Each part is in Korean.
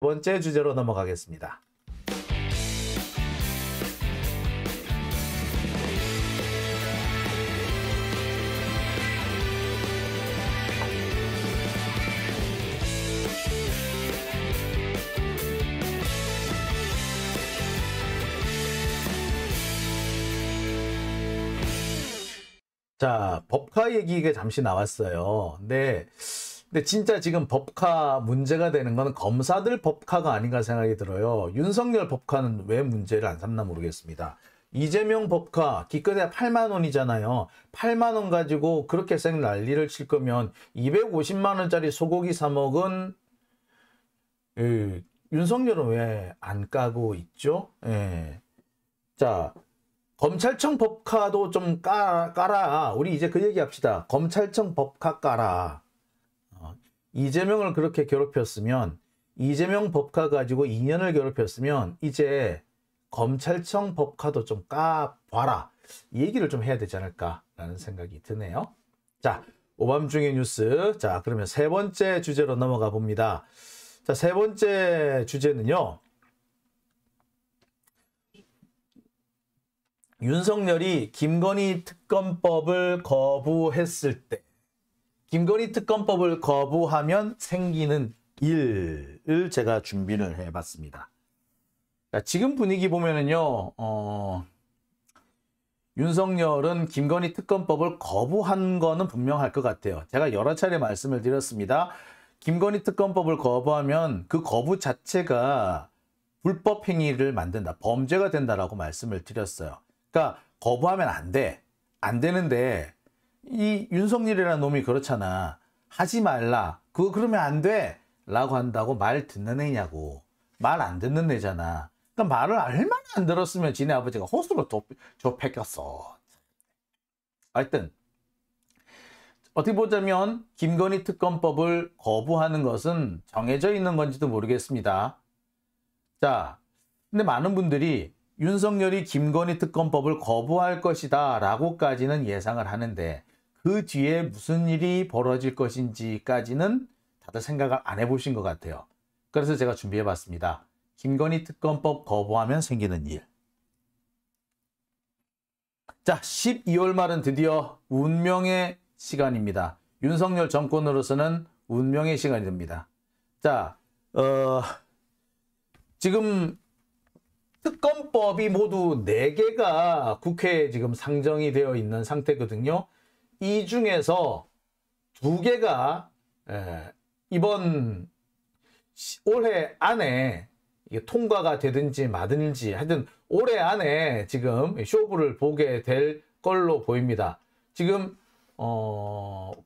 번째 주제로 넘어가겠습니다. 자, 법카 얘기가 잠시 나왔어요. 근데 진짜 지금 법카 문제가 되는 건 검사들 법카가 아닌가 생각이 들어요. 윤석열 법카는 왜 문제를 안 삼나 모르겠습니다. 이재명 법카 기껏해야 8만 원이잖아요. 8만 원 가지고 그렇게 생 난리를 칠 거면 250만 원짜리 소고기 사 먹은 윤석열은 왜 안 까고 있죠? 예. 자, 검찰청 법카도 좀 까라. 우리 이제 그 얘기 합시다. 검찰청 법카 까라. 이재명을 그렇게 괴롭혔으면, 이재명 법카 가지고 2년을 괴롭혔으면 이제 검찰청 법카도 좀 까봐라. 이 얘기를 좀 해야 되지 않을까라는 생각이 드네요. 자, 오밤중의 뉴스. 자, 그러면 세 번째 주제로 넘어가 봅니다. 자, 세 번째 주제는요. 윤석열이 김건희 특검법을 거부했을 때, 김건희 특검법을 거부하면 생기는 일을 제가 준비를 해봤습니다. 지금 분위기 보면은요, 윤석열은 김건희 특검법을 거부한 거는 분명할 것 같아요. 제가 여러 차례 말씀을 드렸습니다. 김건희 특검법을 거부하면 그 거부 자체가 불법 행위를 만든다, 범죄가 된다라고 말씀을 드렸어요. 그러니까 거부하면 안 돼. 안 되는데 이 윤석열이라는 놈이 그렇잖아. 하지 말라. 그거 그러면 안 돼. 라고 한다고 말 듣는 애냐고. 말 안 듣는 애잖아. 그러니까 말을 얼마나 안 들었으면 지네 아버지가 호수로 좁혔겠어. 하여튼 어떻게 보자면 김건희 특검법을 거부하는 것은 정해져 있는 건지도 모르겠습니다. 자, 근데 많은 분들이 윤석열이 김건희 특검법을 거부할 것이다 라고까지는 예상을 하는데 그 뒤에 무슨 일이 벌어질 것인지까지는 다들 생각을 안 해보신 것 같아요. 그래서 제가 준비해봤습니다. 김건희 특검법 거부하면 생기는 일. 자, 12월 말은 드디어 운명의 시간입니다. 윤석열 정권으로서는 운명의 시간이 됩니다. 자, 지금 특검법이 모두 4개가 국회에 지금 상정이 되어 있는 상태거든요. 이 중에서 2개가 이번 올해 안에 통과가 되든지 마든지 하여튼 올해 안에 지금 쇼부를 보게 될 걸로 보입니다. 지금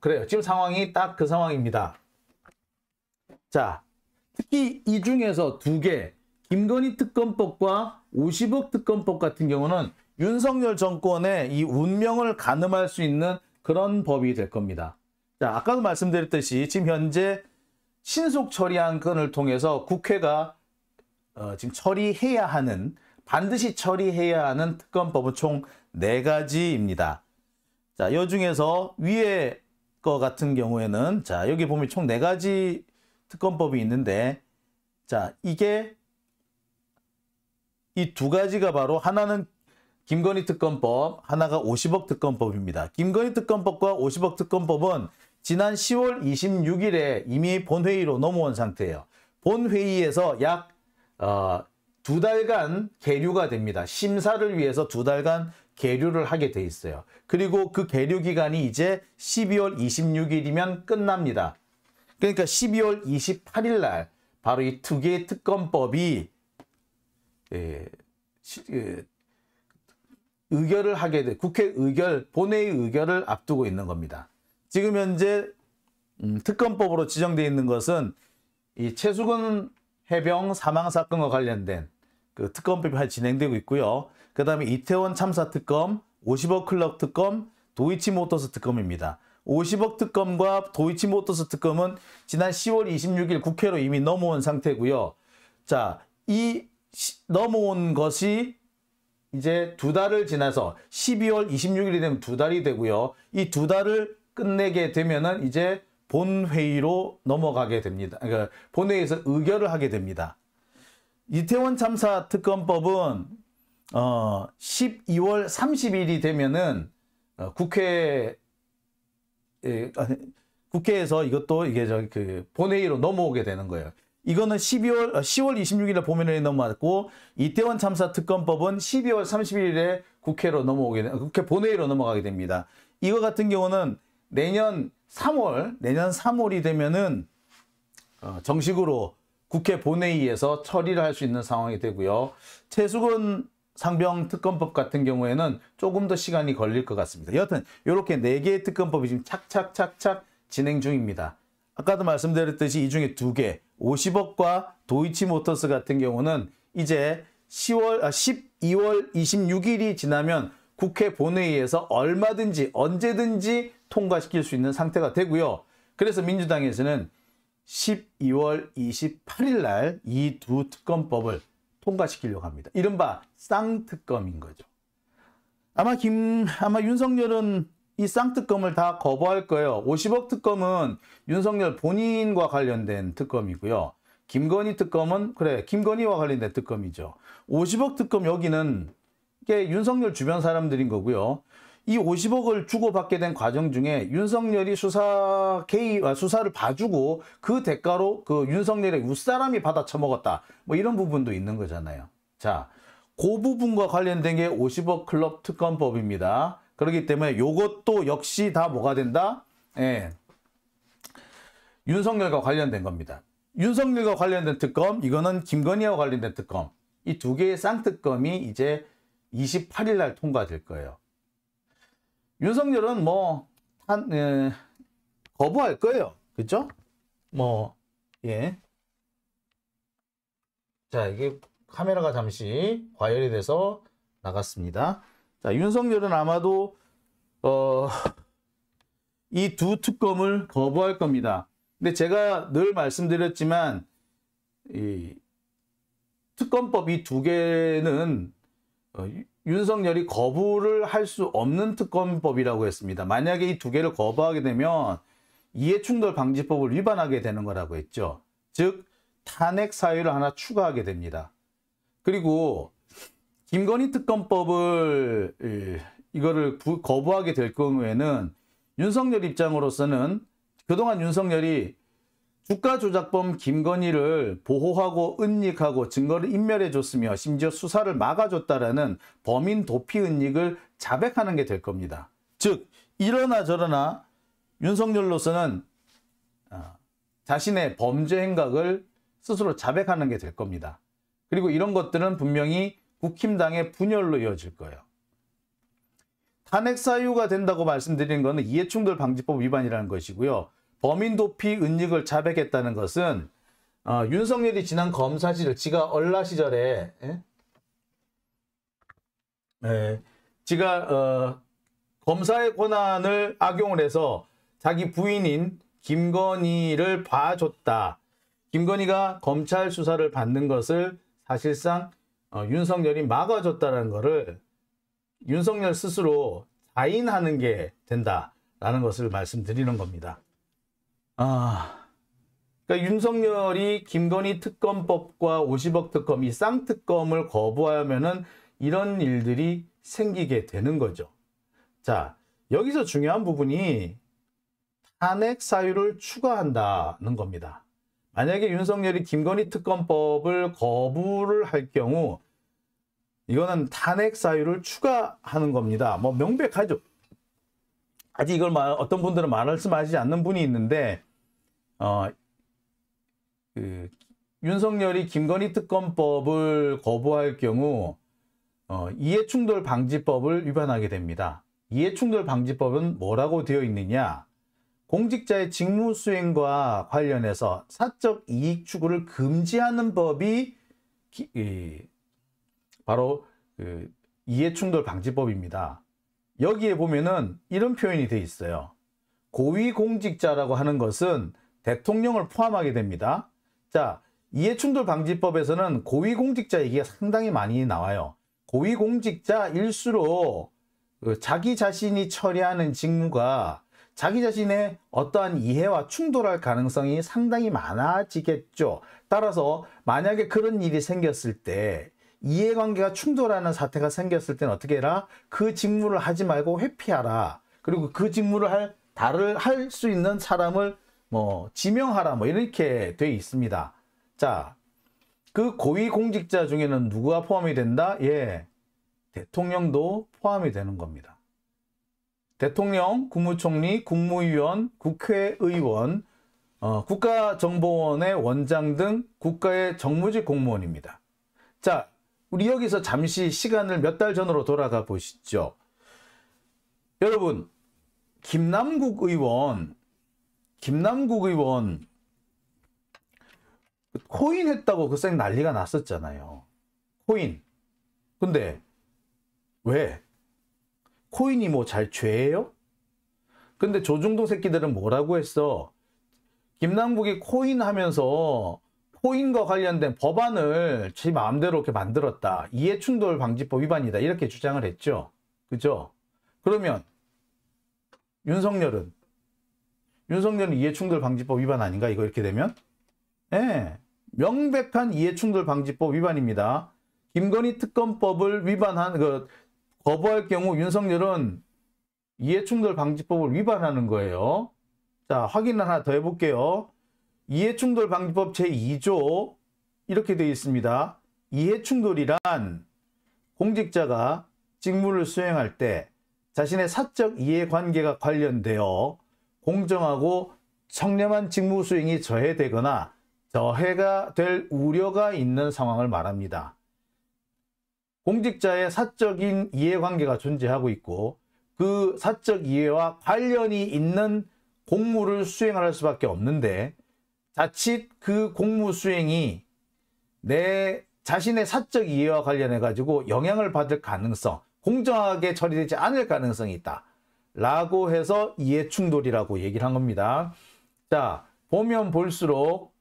그래요. 지금 상황이 딱 그 상황입니다. 자, 특히 이 중에서 2개, 김건희 특검법과 50억 특검법 같은 경우는 윤석열 정권의 이 운명을 가늠할 수 있는 그런 법이 될 겁니다. 자, 아까도 말씀드렸듯이 지금 현재 신속 처리안 건을 통해서 국회가 지금 처리해야 하는, 반드시 처리해야 하는 특검법은 총 4가지입니다. 자, 이 중에서 위에 거 같은 경우에는, 자, 여기 보면 총 4가지 특검법이 있는데, 자, 이게 이 2가지가 바로 하나는 김건희 특검법, 하나가 50억 특검법입니다. 김건희 특검법과 50억 특검법은 지난 10월 26일에 이미 본회의로 넘어온 상태예요. 본회의에서 약 2달간 계류가 됩니다. 심사를 위해서 2달간 계류를 하게 돼 있어요. 그리고 그 계류 기간이 이제 12월 26일이면 끝납니다. 그러니까 12월 28일 날 바로 이 2개의 특검법이 의결을 하게 돼, 국회 의결, 본회의 의결을 앞두고 있는 겁니다. 지금 현재 특검법으로 지정되어 있는 것은 이 최수근 해병 사망 사건과 관련된 그 특검법이 진행되고 있고요. 그 다음에 이태원 참사 특검, 50억 클럽 특검, 도이치모터스 특검입니다. 50억 특검과 도이치모터스 특검은 지난 10월 26일 국회로 이미 넘어온 상태고요. 자, 이 넘어온 것이 이제 2달을 지나서 12월 26일이 되면 2달이 되고요. 이 2달을 끝내게 되면은 이제 본회의로 넘어가게 됩니다. 그러니까 본회의에서 의결을 하게 됩니다. 이태원 참사 특검법은 12월 30일이 되면은 국회에서 이것도 이게 본회의로 넘어오게 되는 거예요. 이거는 10월 26일에 본회의에 넘어갔고, 이태원 참사 특검법은 12월 30일에 국회 본회의로 넘어가게 됩니다. 이거 같은 경우는 내년 3월이 되면은 정식으로 국회 본회의에서 처리를 할 수 있는 상황이 되고요. 최수근 상병 특검법 같은 경우에는 조금 더 시간이 걸릴 것 같습니다. 여하튼 이렇게 4개의 특검법이 지금 착착착착 진행 중입니다. 아까도 말씀드렸듯이 이 중에 2개, 50억과 도이치모터스 같은 경우는 이제 12월 26일이 지나면 국회 본회의에서 얼마든지 언제든지 통과시킬 수 있는 상태가 되고요. 그래서 민주당에서는 12월 28일 날 이 2 특검법을 통과시키려고 합니다. 이른바 쌍특검인 거죠. 아마 윤석열은 이 쌍특검을 다 거부할 거예요. 50억 특검은 윤석열 본인과 관련된 특검이고요. 김건희 특검은 김건희와 관련된 특검이죠. 50억 특검 여기는 이게 윤석열 주변 사람들인 거고요. 이 50억을 주고받게 된 과정 중에 윤석열이 수사를 봐주고 그 대가로 윤석열의 윗사람이 받아 처먹었다. 뭐 이런 부분도 있는 거잖아요. 자, 그 부분과 관련된 게 50억 클럽 특검법입니다. 그렇기 때문에 이것도 역시 다 뭐가 된다? 윤석열과 관련된 겁니다. 윤석열과 관련된 특검, 이거는 김건희와 관련된 특검. 이 2개의 쌍특검이 이제 28일 날 통과될 거예요. 윤석열은 거부할 거예요. 그죠? 자, 이게 카메라가 잠시 과열이 돼서 나갔습니다. 자, 윤석열은 아마도 이 2 특검을 거부할 겁니다. 근데 제가 늘 말씀드렸지만 이 특검법 이 2개는 윤석열이 거부를 할 수 없는 특검법이라고 했습니다. 만약에 이 2개를 거부하게 되면 이해충돌 방지법을 위반하게 되는 거라고 했죠. 즉 탄핵 사유를 하나 추가하게 됩니다. 그리고 김건희 특검법을 이거를 거부하게 될 경우에는 윤석열 입장으로서는 그동안 윤석열이 주가조작범 김건희를 보호하고 은닉하고 증거를 인멸해줬으며 심지어 수사를 막아줬다라는 범인 도피 은닉을 자백하는 게 될 겁니다. 즉 이러나 저러나 윤석열로서는 자신의 범죄 행각을 스스로 자백하는 게 될 겁니다. 그리고 이런 것들은 분명히 국힘당의 분열로 이어질 거예요. 탄핵 사유가 된다고 말씀드리는 것은 이해충돌 방지법 위반이라는 것이고요. 범인 도피 은닉을 자백했다는 것은 윤석열이 지난 검사실을 지가 얼라 시절에 지가 검사의 권한을 악용을 해서 자기 부인인 김건희를 봐줬다. 김건희가 검찰 수사를 받는 것을 사실상 윤석열이 막아줬다는 것을 윤석열 스스로 자인하는 게 된다라는 것을 말씀드리는 겁니다. 그러니까 윤석열이 김건희 특검법과 50억 특검, 이 쌍특검을 거부하면은 이런 일들이 생기게 되는 거죠. 자, 여기서 중요한 부분이 탄핵 사유를 추가한다는 겁니다. 만약에 윤석열이 김건희 특검법을 거부를 할 경우 이거는 탄핵 사유를 추가하는 겁니다. 명백하죠. 아직 이걸 어떤 분들은 말씀하시지 않는 분이 있는데 윤석열이 김건희 특검법을 거부할 경우 이해충돌 방지법을 위반하게 됩니다. 이해충돌 방지법은 뭐라고 되어 있느냐? 공직자의 직무수행과 관련해서 사적 이익 추구를 금지하는 법이 바로 이해충돌 방지법입니다. 여기에 보면은 이런 표현이 되어 있어요. 고위공직자라고 하는 것은 대통령을 포함하게 됩니다. 자, 이해충돌 방지법에서는 고위공직자 얘기가 상당히 많이 나와요. 고위공직자일수록 자기 자신이 처리하는 직무가 자기 자신의 어떠한 이해와 충돌할 가능성이 상당히 많아지겠죠. 따라서 만약에 그런 일이 생겼을 때 이해관계가 충돌하는 사태가 생겼을 때는 어떻게 해라? 그 직무를 하지 말고 회피하라. 그리고 그 직무를 할 수 있는 사람을 뭐 지명하라. 뭐 이렇게 돼 있습니다. 자, 그 고위공직자 중에는 누가 포함이 된다? 예, 대통령도 포함이 되는 겁니다. 대통령, 국무총리, 국무위원, 국회의원, 국가정보원의 원장 등 국가의 정무직 공무원입니다. 자, 우리 여기서 잠시 시간을 몇 달 전으로 돌아가 보시죠. 여러분, 김남국 의원 코인 했다고 그 쌩 난리가 났었잖아요. 코인. 근데 왜? 코인이 뭐 잘 죄예요? 근데 조중동 새끼들은 뭐라고 했어? 김남국이 코인 하면서 코인과 관련된 법안을 지 마음대로 이렇게 만들었다. 이해충돌 방지법 위반이다. 이렇게 주장을 했죠. 그죠? 그러면 윤석열은 이해충돌 방지법 위반 아닌가? 이거 이렇게 되면? 예. 명백한 이해충돌 방지법 위반입니다. 김건희 특검법을 거부할 경우 윤석열은 이해충돌 방지법을 위반하는 거예요. 자, 확인을 하나 더 해볼게요. 이해충돌 방지법 제2조 이렇게 되어 있습니다. 이해충돌이란 공직자가 직무를 수행할 때 자신의 사적 이해관계가 관련되어 공정하고 청렴한 직무 수행이 저해되거나 저해가 될 우려가 있는 상황을 말합니다. 공직자의 사적인 이해관계가 존재하고 있고 그 사적 이해와 관련이 있는 공무를 수행할 수밖에 없는데 자칫 그 공무 수행이 내 자신의 사적 이해와 관련해 가지고 영향을 받을 가능성, 공정하게 처리되지 않을 가능성이 있다 라고 해서 이해충돌이라고 얘기를 한 겁니다. 자, 보면 볼수록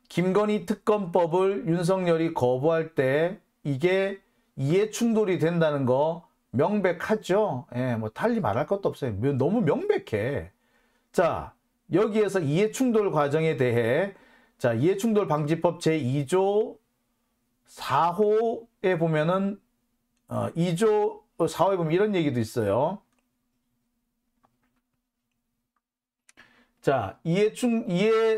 김건희 특검법을 윤석열이 거부할 때 이게 이해충돌이 된다는 거 명백하죠. 예, 뭐 달리 말할 것도 없어요. 너무 명백해. 자, 여기에서 이해충돌 과정에 대해 자, 이해충돌 방지법 제2조 4호에 보면은 2조 4호에 보면 이런 얘기도 있어요. 자,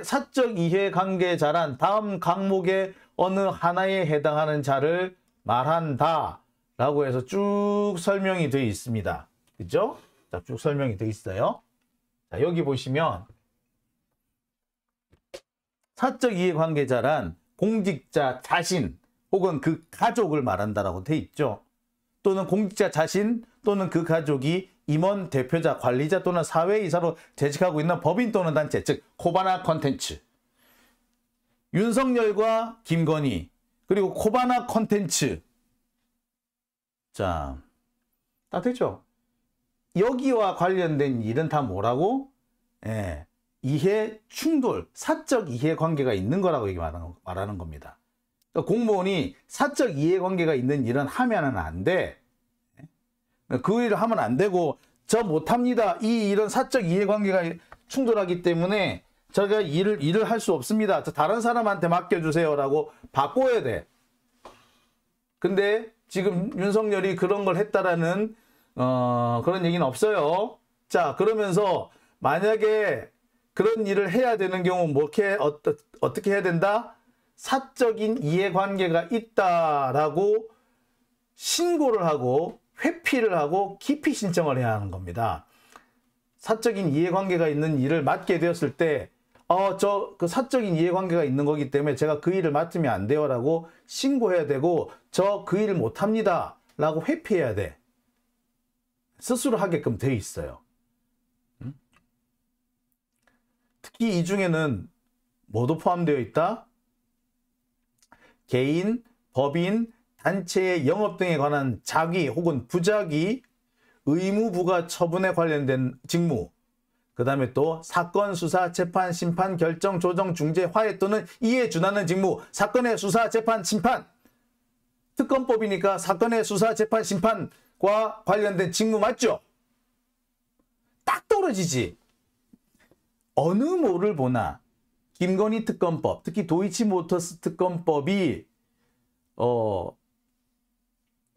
사적 이해관계자란 다음 항목의 어느 하나에 해당하는 자를 말한다 라고 해서 쭉 설명이 되어 있습니다. 그죠? 자, 쭉 설명이 되어 있어요. 자, 여기 보시면 사적 이해관계자란 공직자 자신 혹은 그 가족을 말한다라고 되어 있죠. 또는 공직자 자신 또는 그 가족이 임원, 대표자, 관리자 또는 사회이사로 재직하고 있는 법인 또는 단체, 즉 코바나 콘텐츠. 윤석열과 김건희 그리고 코바나 콘텐츠. 자, 다 되죠? 여기와 관련된 일은 다 뭐라고? 예, 이해 충돌, 사적 이해관계가 있는 거라고 말하는 겁니다. 그러니까 공무원이 사적 이해관계가 있는 일은 하면은 안 돼. 그 일을 하면 안 되고 저 못합니다. 이 일은 사적 이해관계가 충돌하기 때문에 제가 일을 할 수 없습니다. 다른 사람한테 맡겨주세요 라고 바꿔야 돼. 근데 지금 윤석열이 그런 걸 했다라는 그런 얘기는 없어요. 자, 그러면서 만약에 그런 일을 해야 되는 경우 어떻게 해야 된다? 사적인 이해관계가 있다라고 신고를 하고 회피를 하고 기피 신청을 해야 하는 겁니다. 사적인 이해관계가 있는 일을 맡게 되었을 때 그 사적인 이해관계가 있는 거기 때문에 제가 그 일을 맡으면 안 돼요 라고 신고해야 되고 저 그 일을 못합니다 라고 회피해야 돼. 스스로 하게끔 돼 있어요. 특히 이 중에는 뭐도 포함되어 있다? 개인, 법인, 단체의 영업 등에 관한 자기 혹은 부자기, 의무 부과 처분에 관련된 직무, 그 다음에 또 사건, 수사, 재판, 심판, 결정, 조정, 중재, 화해 또는 이에 준하는 직무, 사건의 수사, 재판, 심판. 특검법이니까 사건의 수사, 재판, 심판과 관련된 직무 맞죠? 딱 떨어지지. 어느 뭐를 보나 김건희 특검법, 특히 도이치모터스 특검법이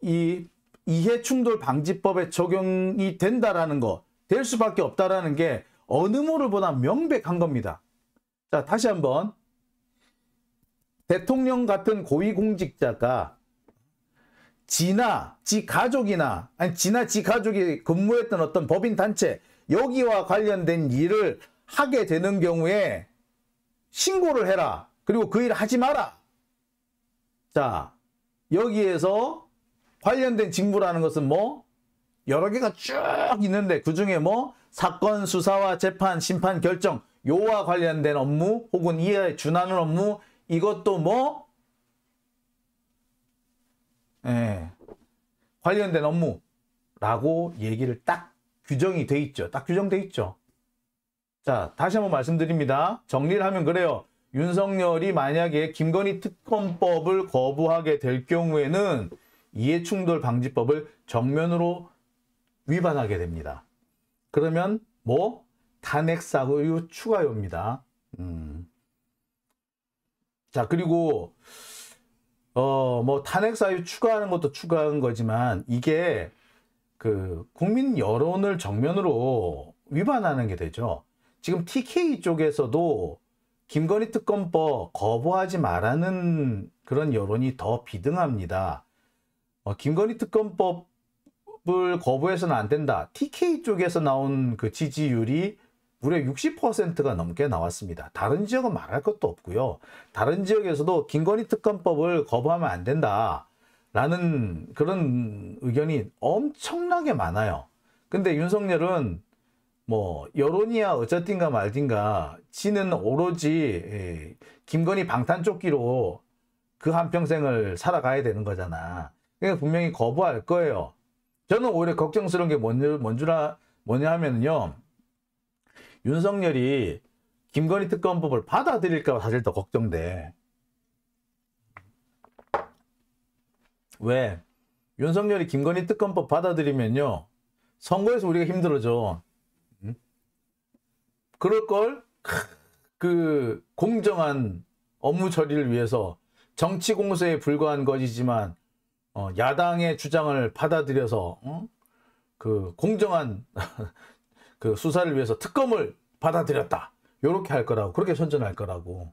이 이해충돌 방지법에 적용이 된다라는 거, 될 수밖에 없다라는 게 어느 뭐를 보나 명백한 겁니다. 자, 다시 한번. 대통령 같은 고위공직자가 지나 지 가족이나 아니 지나 지 가족이 근무했던 어떤 법인 단체 여기와 관련된 일을 하게 되는 경우에 신고를 해라. 그리고 그 일을 하지 마라. 자, 여기에서 관련된 직무라는 것은 뭐 여러 개가 쭉 있는데 그중에 뭐 사건 수사와 재판, 심판 결정 요와 관련된 업무 혹은 이에 준하는 업무 이것도 뭐 관련된 업무라고 얘기를 딱 규정이 돼 있죠. 딱 규정돼 있죠. 자, 다시 한번 말씀드립니다. 정리를 하면 그래요. 윤석열이 만약에 김건희 특검법을 거부하게 될 경우에는 이해충돌 방지법을 정면으로 위반하게 됩니다. 그러면 뭐 탄핵 사유 추가요입니다. 자, 그리고 뭐 탄핵 사유 추가하는 것도 추가한 거지만 이게 그 국민 여론을 정면으로 위반하는 게 되죠. 지금 TK 쪽에서도 김건희 특검법 거부하지 말라는 그런 여론이 더 비등합니다. 김건희 특검법을 거부해서는 안 된다. TK 쪽에서 나온 그 지지율이 무려 60%가 넘게 나왔습니다. 다른 지역은 말할 것도 없고요. 다른 지역에서도 김건희 특검법을 거부하면 안 된다라는 그런 의견이 엄청나게 많아요. 근데 윤석열은 뭐 여론이야 어쨌든가 말든가 지는 오로지 김건희 방탄조끼로 그 한평생을 살아가야 되는 거잖아. 그러니까 분명히 거부할 거예요. 저는 오히려 걱정스러운 게 뭐냐 하면요. 윤석열이 김건희 특검법을 받아들일까 봐 사실 더 걱정돼. 왜? 윤석열이 김건희 특검법 받아들이면요. 선거에서 우리가 힘들어져. 그럴걸? 그 공정한 업무 처리를 위해서 정치 공세에 불과한 것이지만 야당의 주장을 받아들여서 그 공정한 그 수사를 위해서 특검을 받아들였다. 요렇게 할 거라고. 그렇게 선전할 거라고.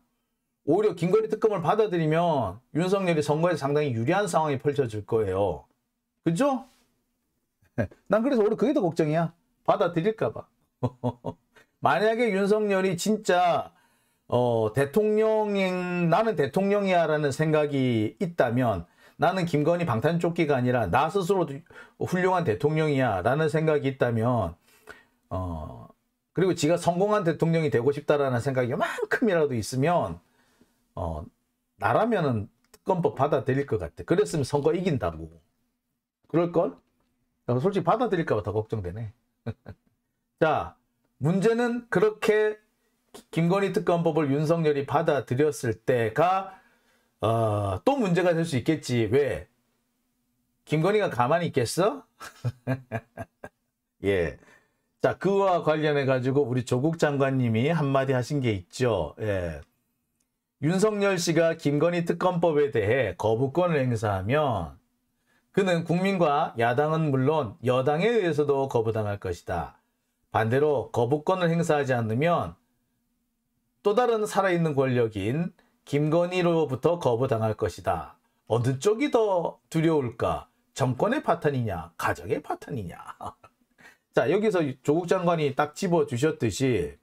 오히려 김건희 특검을 받아들이면 윤석열이 선거에 상당히 유리한 상황이 펼쳐질 거예요. 그죠? 난 그래서 오히려 그게 더 걱정이야. 받아들일까 봐. 만약에 윤석열이 진짜 나는 대통령이야 라는 생각이 있다면 나는 김건희 방탄조끼가 아니라 나 스스로도 훌륭한 대통령이야 라는 생각이 있다면 그리고 지가 성공한 대통령이 되고 싶다라는 생각이 요만큼이라도 있으면 나라면은 특검법 받아들일 것 같아. 그랬으면 선거 이긴다고. 그럴걸? 솔직히 받아들일까 봐 더 걱정되네. 자, 문제는 그렇게 김건희 특검법을 윤석열이 받아들였을 때가 또 문제가 될 수 있겠지. 왜? 김건희가 가만히 있겠어? 예. 자, 그와 관련해 가지고 우리 조국 장관님이 한마디 하신 게 있죠. 예. 윤석열 씨가 김건희 특검법에 대해 거부권을 행사하면 그는 국민과 야당은 물론 여당에 의해서도 거부당할 것이다. 반대로 거부권을 행사하지 않으면 또 다른 살아있는 권력인 김건희로부터 거부당할 것이다. 어느 쪽이 더 두려울까? 정권의 파탄이냐? 가정의 파탄이냐? 자, 여기서 조국 장관이 딱 집어주셨듯이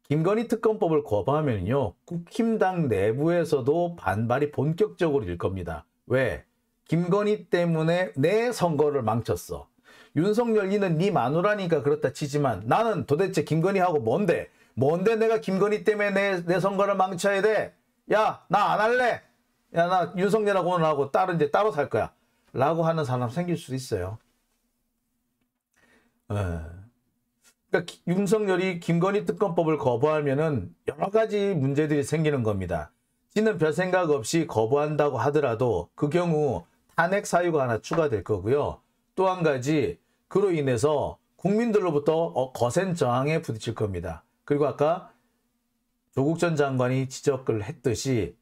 김건희 특검법을 거부하면요. 국힘당 내부에서도 반발이 본격적으로 일 겁니다. 왜? 김건희 때문에 내 선거를 망쳤어. 윤석열 니는 네 마누라니까 그렇다 치지만 나는 도대체 김건희하고 뭔데? 뭔데 내가 김건희 때문에 내 선거를 망쳐야 돼? 야, 나 안 할래. 야, 나 윤석열하고는 하고 따로 살 거야. 라고 하는 사람 생길 수도 있어요. 그러니까 윤석열이 김건희 특검법을 거부하면은 여러 가지 문제들이 생기는 겁니다. 지는 별 생각 없이 거부한다고 하더라도 그 경우 탄핵 사유가 하나 추가될 거고요. 또 한 가지 그로 인해서 국민들로부터 거센 저항에 부딪힐 겁니다. 그리고 아까 조국 전 장관이 지적을 했듯이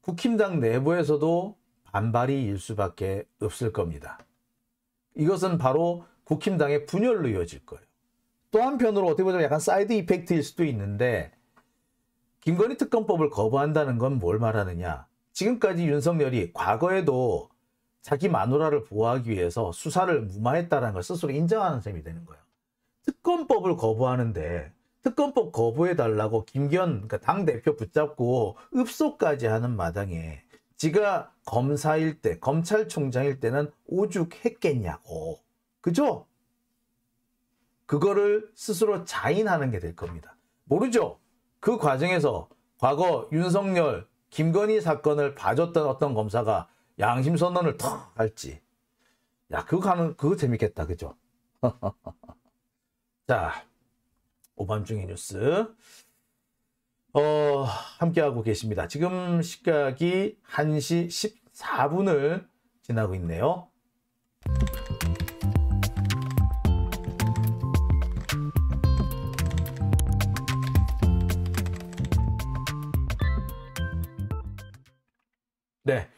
국힘당 내부에서도 반발이 일 수밖에 없을 겁니다. 이것은 바로 국힘당의 분열로 이어질 거예요. 또 한편으로 어떻게 보자면 약간 사이드 이펙트일 수도 있는데 김건희 특검법을 거부한다는 건 뭘 말하느냐. 지금까지 윤석열이 과거에도 자기 마누라를 보호하기 위해서 수사를 무마했다는 걸 스스로 인정하는 셈이 되는 거예요. 특검법을 거부하는데 특검법 거부해달라고 김기현 그러니까 당대표 붙잡고 읍소까지 하는 마당에 지가 검사일 때, 검찰총장일 때는 오죽했겠냐고. 그죠? 그거를 스스로 자인하는 게 될 겁니다. 모르죠? 그 과정에서 과거 윤석열, 김건희 사건을 봐줬던 어떤 검사가 양심선언을 턱 할지. 야, 그거 재밌겠다. 그죠? 자, 오밤중의 뉴스. 함께하고 계십니다. 지금 시각이 1시 14분을 지나고 있네요. 네.